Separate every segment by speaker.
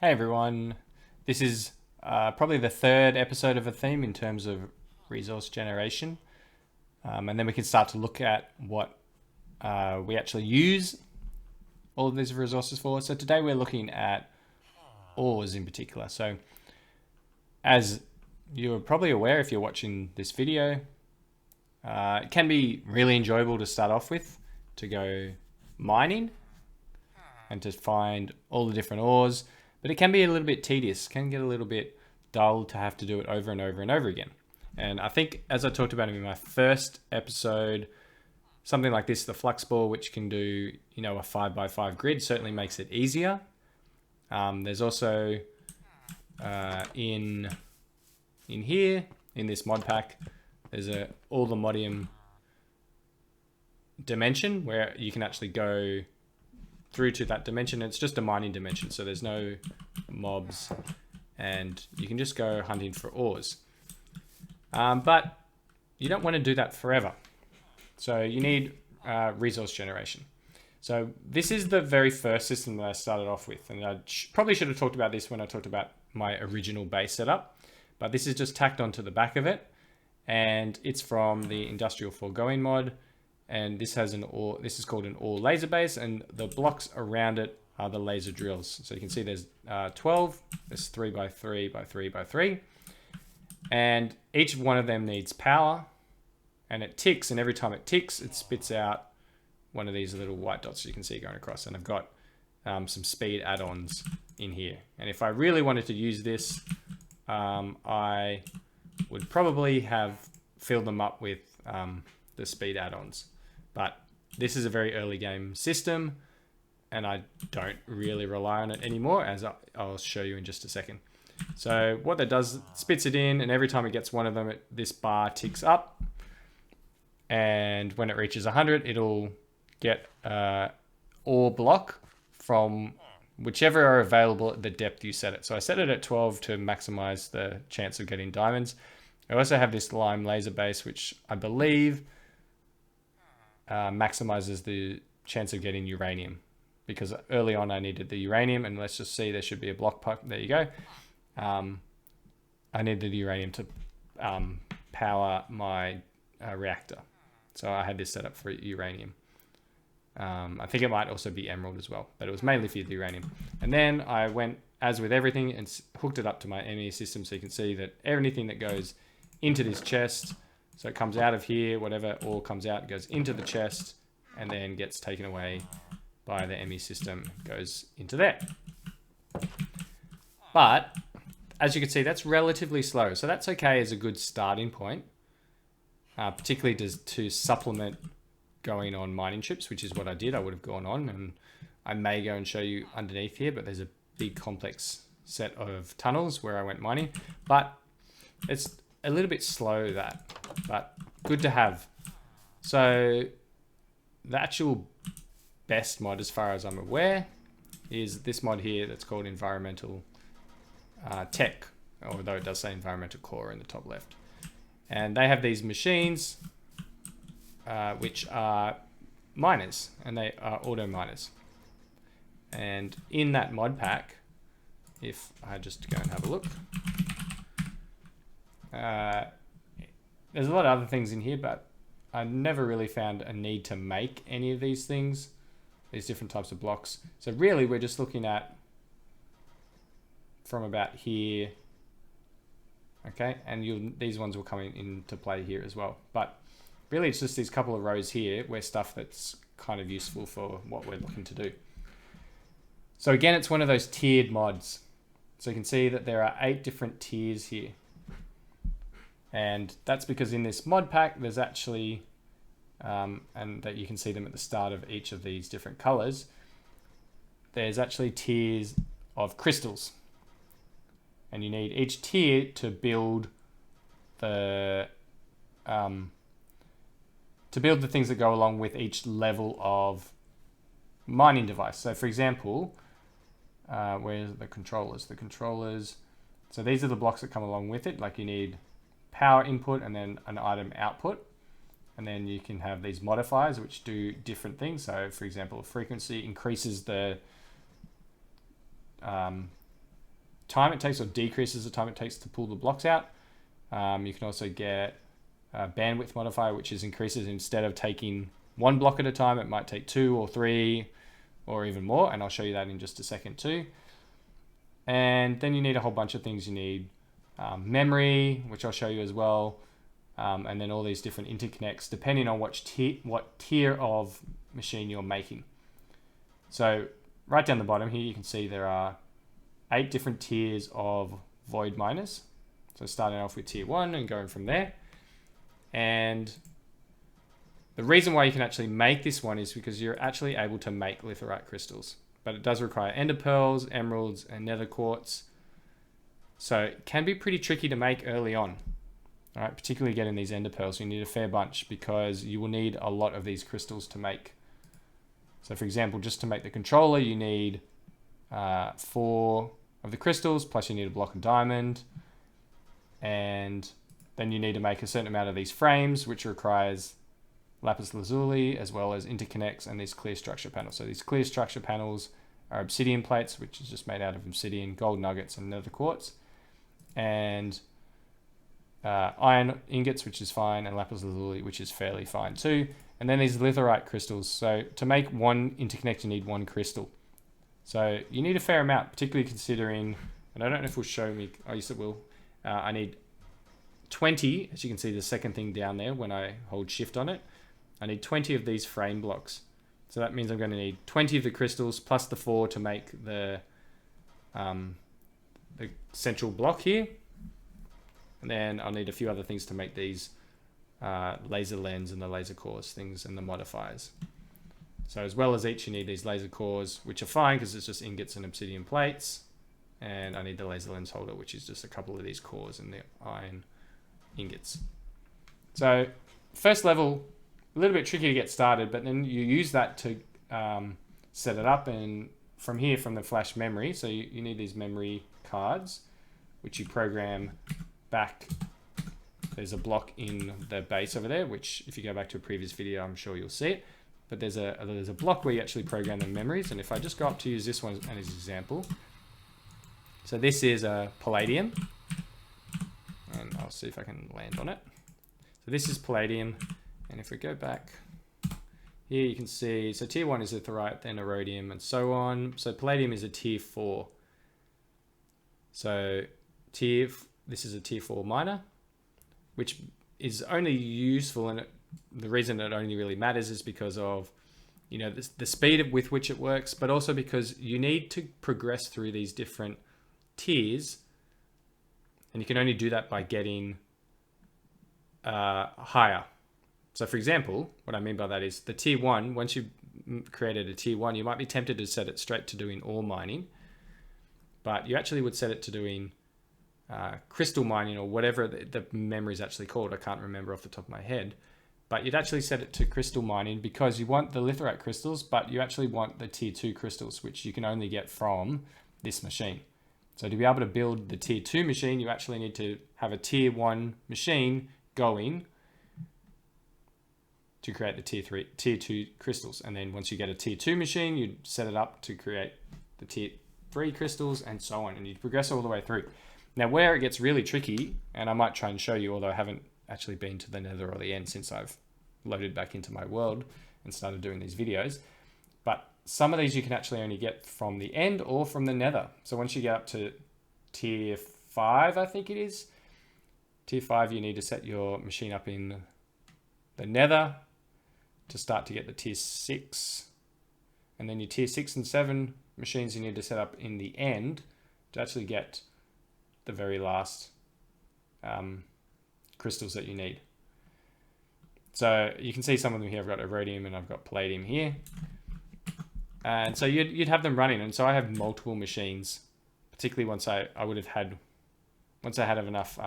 Speaker 1: Hey everyone, this is probably the third episode of a theme in terms of resource generation. And then we can start to look at what we actually use all of these resources for. So today we're looking at ores in particular. So as you're probably aware if you're watching this video, it can be really enjoyable to start off with, to go mining and to find all the different ores. But it can be a little bit tedious, can get a little bit dull to have to do it over and over and over again. And I think, as I talked about in my first episode, something like this, the flux ball, which can do, a 5x5 grid, certainly makes it easier. There's also in here, in this mod pack, there's all the modium dimension where you can actually go through to that dimension. It's just a mining dimension, so there's no mobs and you can just go hunting for ores. But you don't want to do that forever. So you need resource generation. So this is the very first system that I started off with, and I probably should have talked about this when I talked about my original base setup, but this is just tacked onto the back of it, and it's from the Industrial Foregoing mod. And this has this is called an ore laser base, and the blocks around it are the laser drills. So you can see there's 12, there's 3x3x3x3. And each one of them needs power, and it ticks, and every time it ticks, it spits out one of these little white dots you can see going across. And I've got some speed add-ons in here. And if I really wanted to use this, I would probably have filled them up with the speed add-ons. But this is a very early game system, and I don't really rely on it anymore, as I'll show you in just a second. So what that does, it spits it in, and every time it gets one of them, this bar ticks up. And when it reaches 100, it'll get ore block from whichever are available at the depth you set it. So I set it at 12 to maximize the chance of getting diamonds. I also have this lime laser base, which I believe maximizes the chance of getting uranium, because early on I needed the uranium, and let's just see, there should be a block puck. There you go. I needed the uranium to power my reactor. So I had this set up for uranium. I think it might also be emerald as well, but it was mainly for the uranium. And then I went, as with everything, and hooked it up to my ME system, so you can see that anything that goes into this chest, so it comes out of here, whatever ore comes out, goes into the chest, and then gets taken away by the ME system, goes into there. But as you can see, that's relatively slow. So that's okay as a good starting point, particularly to supplement going on mining trips, which is what I did. I would have gone on, and I may go and show you underneath here, but there's a big complex set of tunnels where I went mining. But it's a little bit slow, but good to have. So the actual best mod, as far as I'm aware, is this mod here that's called Environmental Tech, although it does say Environmental Core in the top left. And they have these machines, which are miners, and they are auto miners. And in that mod pack, if I just go and have a look, there's a lot of other things in here, but I never really found a need to make any of these things, these different types of blocks. So really we're just looking at from about here, okay, and these ones will come into play here as well. But really it's just these couple of rows here where stuff that's kind of useful for what we're looking to do. So again, it's one of those tiered mods. So you can see that there are 8 different tiers here. And that's because in this mod pack, there's actually, and that you can see them at the start of each of these different colors, there's actually tiers of crystals. And you need each tier to build the things that go along with each level of mining device. So for example, where's the controllers? The controllers, so these are the blocks that come along with it. Like you need power input and then an item output, and then you can have these modifiers which do different things. So for example, frequency increases the time it takes or decreases the time it takes to pull the blocks out. You can also get a bandwidth modifier, which is increases instead of taking one block at a time, it might take 2 or 3 or even more. And I'll show you that in just a second too. And then you need a whole bunch of things. You need memory, which I'll show you as well. And then all these different interconnects, depending on what tier of machine you're making. So right down the bottom here, you can see there are 8 different tiers of void miners. So starting off with tier 1 and going from there. And the reason why you can actually make this one is because you're actually able to make litherite crystals. But it does require ender pearls, emeralds, and nether quartz. So it can be pretty tricky to make early on. All right, particularly getting these ender pearls. You need a fair bunch because you will need a lot of these crystals to make. So for example, just to make the controller, you need 4 of the crystals, plus you need a block of diamond. And then you need to make a certain amount of these frames, which requires lapis lazuli, as well as interconnects and these clear structure panels. So these clear structure panels are obsidian plates, which is just made out of obsidian, gold nuggets, and nether quartz. And iron ingots, which is fine, and lapis lazuli, which is fairly fine too. And then these litherite crystals. So to make one interconnect, you need 1 crystal. So you need a fair amount, particularly considering, and I don't know if it will show me, oh yes it will, I need 20, as you can see the second thing down there when I hold shift on it. I need 20 of these frame blocks. So that means I'm going to need 20 of the crystals plus the 4 to make the central block here. And then I'll need a few other things to make these laser lens and the laser cores things and the modifiers. So as well as each, you need these laser cores, which are fine because it's just ingots and obsidian plates. And I need the laser lens holder, which is just a couple of these cores and the iron ingots. So first level, a little bit tricky to get started, but then you use that to set it up. And from here, from the flash memory, so you need these memory cards, which you program back. There's a block in the base over there, which if you go back to a previous video, I'm sure you'll see it. But there's a block where you actually program the memories. And if I just go up to use this one as an example, so this is a Palladium, and I'll see if I can land on it. So this is Palladium, and if we go back here, you can see, so tier 1 is litherite, then iridium, and so on. So Palladium is a tier 4. So this is a tier 4 miner, which is only useful, and the reason it only really matters is because of, you know, the speed with which it works, but also because you need to progress through these different tiers, and you can only do that by getting higher. So for example, what I mean by that is the tier 1, once you've created a tier 1, you might be tempted to set it straight to doing ore mining, but you actually would set it to doing crystal mining or whatever the memory is actually called. I can't remember off the top of my head, but you'd actually set it to crystal mining because you want the litherite crystals, but you actually want the tier 2 crystals, which you can only get from this machine. So to be able to build the tier 2 machine, you actually need to have a tier 1 machine going to create the tier 2 crystals. And then once you get a tier 2 machine, you set it up to create the tier 3 crystals and so on. And you progress all the way through. Now where it gets really tricky, and I might try and show you, although I haven't actually been to the nether or the end since I've loaded back into my world and started doing these videos. But some of these you can actually only get from the end or from the nether. So once you get up to tier 5, I think it is, tier 5, you need to set your machine up in the nether to start to get the tier 6. And then your tier 6 and 7 machines you need to set up in the end to actually get the very last crystals that you need. So you can see some of them here. I've got iridium and I've got palladium here. And so you'd have them running. And so I have multiple machines, particularly once I had enough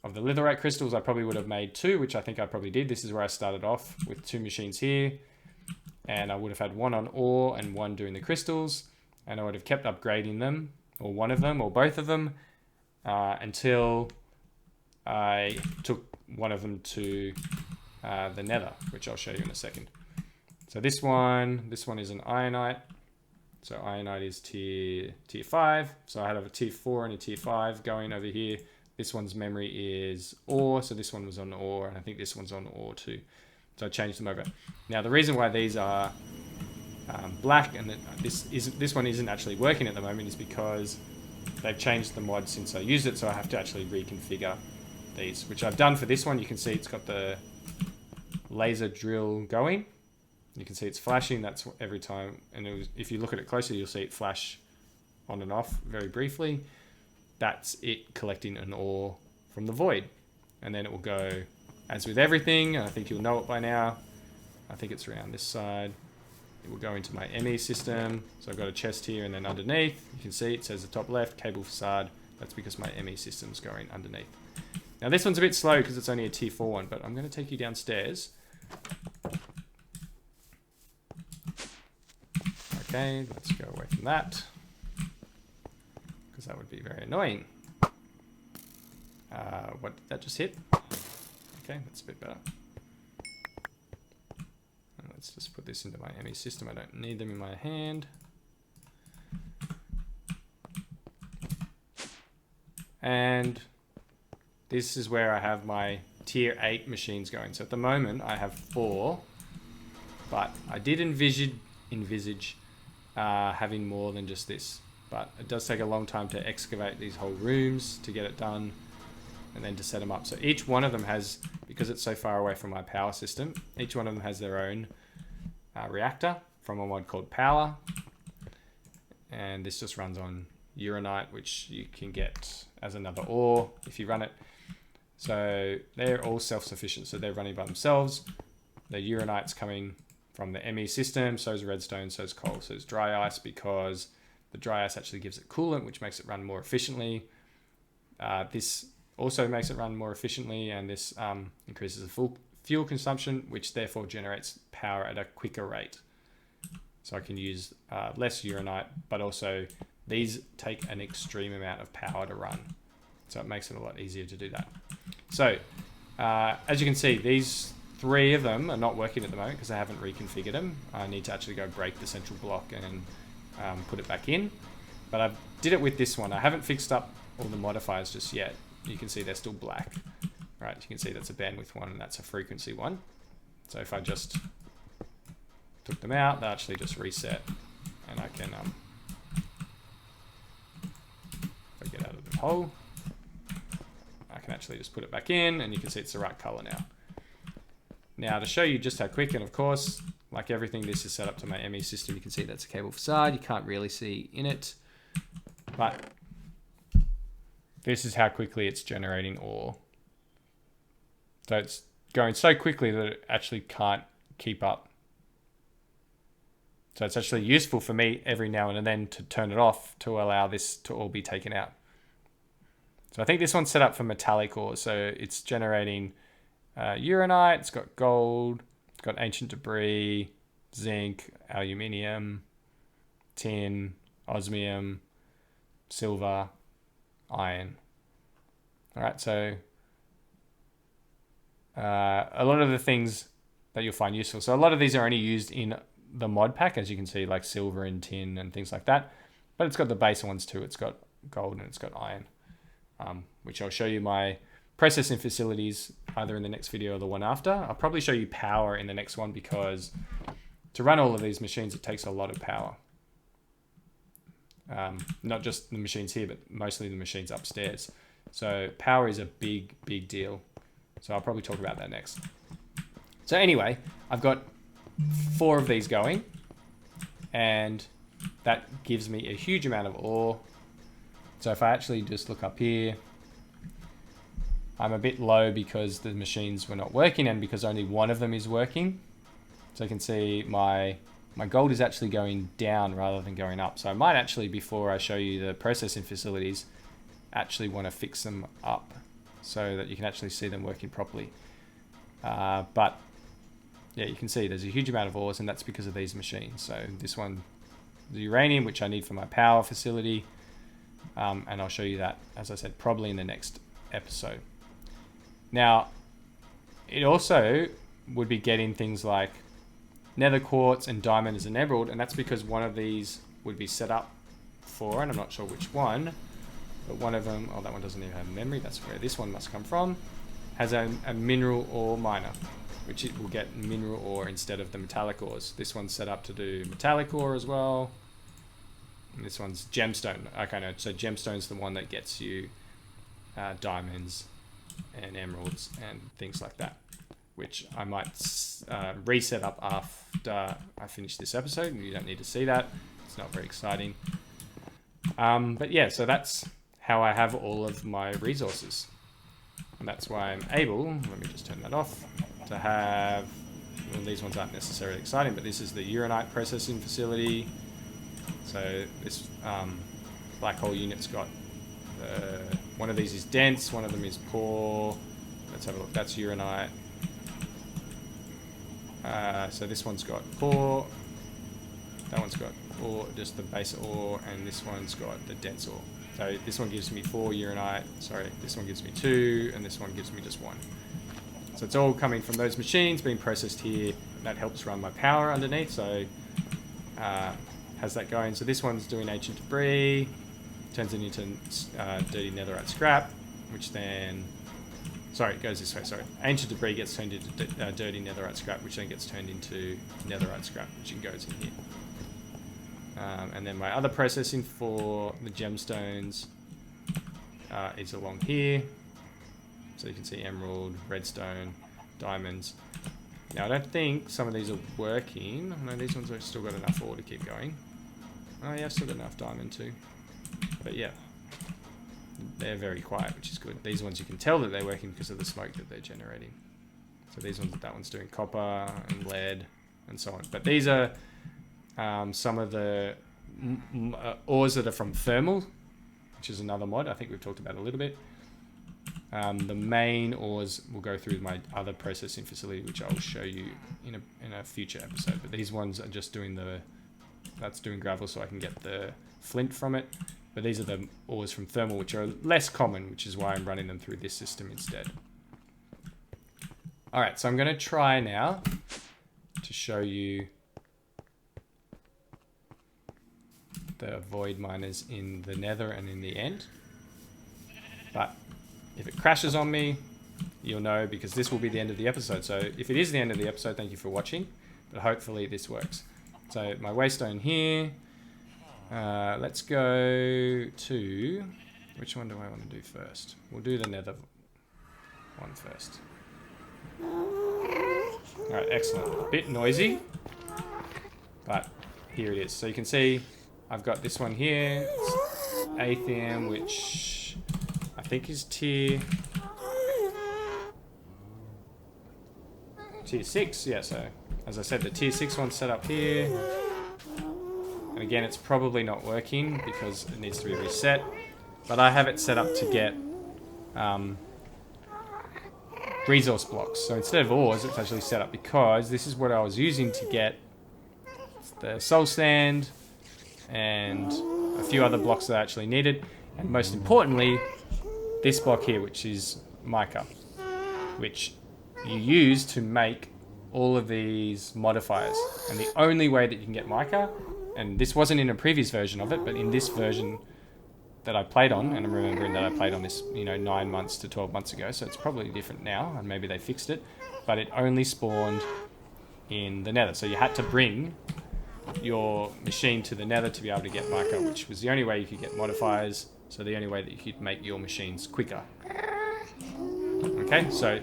Speaker 1: of the litherite crystals, I probably would have made 2, which I think I probably did. This is where I started off with 2 machines here. And I would have had 1 on ore and 1 doing the crystals. And I would have kept upgrading them, or one of them, or both of them, until I took one of them to the nether, which I'll show you in a second. So this one is an Ionite. So Ionite is tier 5. So I had a tier 4 and a tier 5 going over here. This one's memory is ore, so this one was on ore, and I think this one's on ore too. So I changed them over. Now the reason why these are black and this one isn't actually working at the moment is because they've changed the mod since I used it, so I have to actually reconfigure these, which I've done for this one. You can see it's got the laser drill going. You can see it's flashing. That's every time, and if you look at it closely, you'll see it flash on and off very briefly. That's it collecting an ore from the void, and then it will go, as with everything, and I think you'll know it by now. I think it's around this side. It will go into my ME system. So I've got a chest here, and then underneath, you can see it says the top left, cable facade. That's because my ME system's going underneath. Now this one's a bit slow because it's only a tier 4 one, but I'm going to take you downstairs. Okay, let's go away from that, because that would be very annoying. What did that just hit? Okay, that's a bit better. And let's just put this into my ME system. I don't need them in my hand. And this is where I have my tier 8 machines going. So at the moment I have 4, but I did envisage having more than just this, but it does take a long time to excavate these whole rooms to get it done and then to set them up. So each one of them has, because it's so far away from my power system, each one of them has their own reactor from a mod called Power, and this just runs on Uranite, which you can get as another ore if you run it. So they're all self-sufficient, so they're running by themselves. The Uranite's coming from the ME system, so is redstone, so is coal, so is dry ice, because the dry ice actually gives it coolant, which makes it run more efficiently. This also makes it run more efficiently, and this increases the fuel consumption, which therefore generates power at a quicker rate. So I can use less Uranite, but also these take an extreme amount of power to run. So it makes it a lot easier to do that. So as you can see, these 3 of them are not working at the moment because I haven't reconfigured them. I need to actually go break the central block and put it back in. But I did it with this one. I haven't fixed up all the modifiers just yet. You can see they're still black. Right, you can see that's a bandwidth one and that's a frequency one. So if I just took them out, they actually just reset, and I can if I get out of the hole, I can actually just put it back in, and you can see it's the right color now. Now to show you just how quick, and of course, like everything, this is set up to my ME system. You can see that's a cable facade. You can't really see in it, but this is how quickly it's generating ore. So it's going so quickly that it actually can't keep up. So it's actually useful for me every now and then to turn it off to allow this to all be taken out. So I think this one's set up for metallic ore. So it's generating Uranite, it's got gold, it's got ancient debris, zinc, aluminium, tin, osmium, silver, iron. All right, so a lot of the things that you'll find useful. So a lot of these are only used in the mod pack, as you can see, like silver and tin and things like that. But it's got the base ones too. It's got gold and it's got iron, which I'll show you my processing facilities either in the next video or the one after. I'll probably show you power in the next one, because to run all of these machines, it takes a lot of power. Not just the machines here, but mostly the machines upstairs. So power is a big, big deal. So I'll probably talk about that next. So anyway, I've got 4 of these going, and that gives me a huge amount of ore. So if I actually just look up here, I'm a bit low because the machines were not working and because only one of them is working. So you can see my gold is actually going down rather than going up. So I might actually, before I show you the processing facilities, actually want to fix them up so that you can actually see them working properly. But yeah, you can see there's a huge amount of ores, and that's because of these machines. So this one, the uranium, which I need for my power facility, and I'll show you that, as I said, probably in the next episode. Now, it also would be getting things like nether quartz and diamond as an emerald, and that's because one of these would be set up for, and I'm not sure which one, but one of them, oh, that one doesn't even have memory, that's where this one must come from, has a mineral ore miner, which it will get mineral ore instead of the metallic ores. This one's set up to do metallic ore as well. And this one's gemstone. Okay, no, so gemstone's the one that gets you diamonds and emeralds and things like that, which I might reset up after I finish this episode, and you don't need to see that. It's not very exciting. But yeah, so that's how I have all of my resources. And that's why I'm able, let me just turn that off, to have, well, these ones aren't necessarily exciting, but this is the Uranite processing facility. So this black hole unit's got, one of these is dense, one of them is poor. Let's have a look, that's Uranite. So this one's got poor, that one's got ore, just the base ore, and this one's got the dense ore. So this one gives me 4 Uranite, sorry, this one gives me 2, and this one gives me just 1. So it's all coming from those machines, being processed here. That helps run my power underneath, so has that going. So this one's doing ancient debris, turns it into dirty netherite scrap, which then, sorry, it goes this way, sorry. Ancient debris gets turned into dirty netherite scrap, which then gets turned into netherite scrap, which goes in here. And then my other processing for the gemstones is along here. So you can see emerald, redstone, diamonds. Now I don't think some of these are working. No, these ones have still got enough ore to keep going. Oh yeah, I've still got enough diamond too. But yeah, they're very quiet, which is good. These ones you can tell that they're working because of the smoke that they're generating. So these ones, that one's doing copper and lead and so on. But these are some of the ores that are from thermal, which is another mod I think we've talked about a little bit. The main ores will go through my other processing facility, which I'll show you in a future episode. But these ones are just doing that's doing gravel, so I can get the flint from it. But these are the ores from thermal, which are less common, which is why I'm running them through this system instead. All right, so I'm going to try now to show you the void miners in the nether and in the end. But if it crashes on me, you'll know, because this will be the end of the episode. So if it is the end of the episode, thank you for watching, but hopefully this works. So my waystone here, let's go to, which one do I want to do first? We'll do the nether one first. All right, excellent. A bit noisy, but here it is. So you can see I've got this one here, it's Atheum, which I think is tier 6. Yeah, so as I said, the tier 6 one's set up here. And again, it's probably not working because it needs to be reset. But I have it set up to get resource blocks. So instead of ores, it's actually set up because this is what I was using to get the soul sand and a few other blocks that I actually needed. And most importantly, this block here, which is mica, which you use to make all of these modifiers. And the only way that you can get mica, and this wasn't in a previous version of it, but in this version that I played on, and I'm remembering that I played on this, 9 months to 12 months ago, so it's probably different now, and maybe they fixed it, but it only spawned in the nether. So you had to bring your machine to the nether to be able to get mica, which was the only way you could get modifiers, so the only way that you could make your machines quicker. Okay, so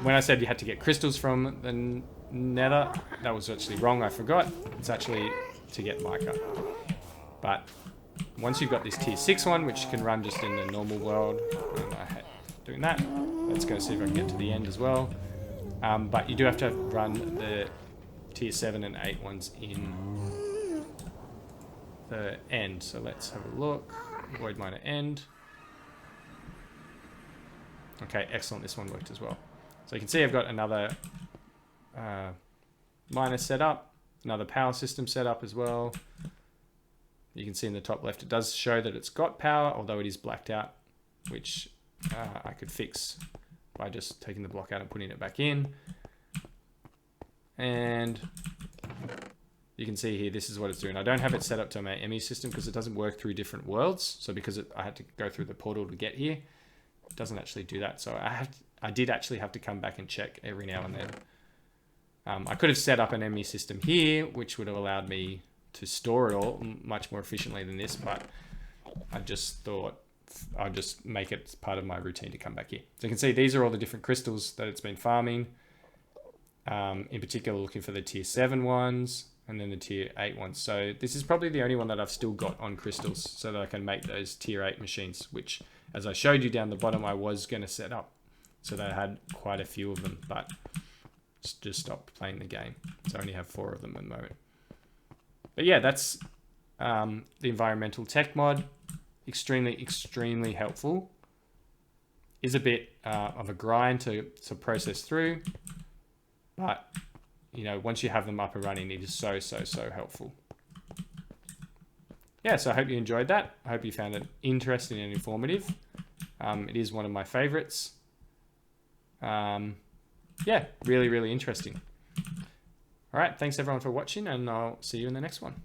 Speaker 1: when I said you had to get crystals from the nether, that was actually wrong, I forgot. It's actually to get mica. But once you've got this tier 6 one, which can run just in the normal world, and I hate doing that, let's go see if I can get to the end as well. But you do have to run the tier 7 and 8 ones in the end. So let's have a look. Void miner end. Okay, excellent. This one worked as well. So you can see I've got another miner set up, another power system set up as well. You can see in the top left, it does show that it's got power, although it is blacked out, which I could fix by just taking the block out and putting it back in. And you can see here, this is what it's doing. I don't have it set up to my ME system because it doesn't work through different worlds. So because I had to go through the portal to get here, it doesn't actually do that. So I did actually have to come back and check every now and then. I could have set up an ME system here, which would have allowed me to store it all much more efficiently than this, but I just thought I'll just make it part of my routine to come back here. So you can see these are all the different crystals that it's been farming. In particular, looking for the tier 7 ones and then the tier 8 ones. So this is probably the only one that I've still got on crystals so that I can make those tier 8 machines, which, as I showed you down the bottom, I was going to set up so that I had quite a few of them, but just stopped playing the game. So I only have 4 of them at the moment. But yeah, that's the environmental tech mod. Extremely helpful. Is a bit of a grind to process through, but you know, once you have them up and running, it is so helpful. Yeah, so I hope you enjoyed that. I hope you found it interesting and informative. It is one of my favorites. Yeah, really interesting. All right, thanks everyone for watching, and I'll see you in the next one.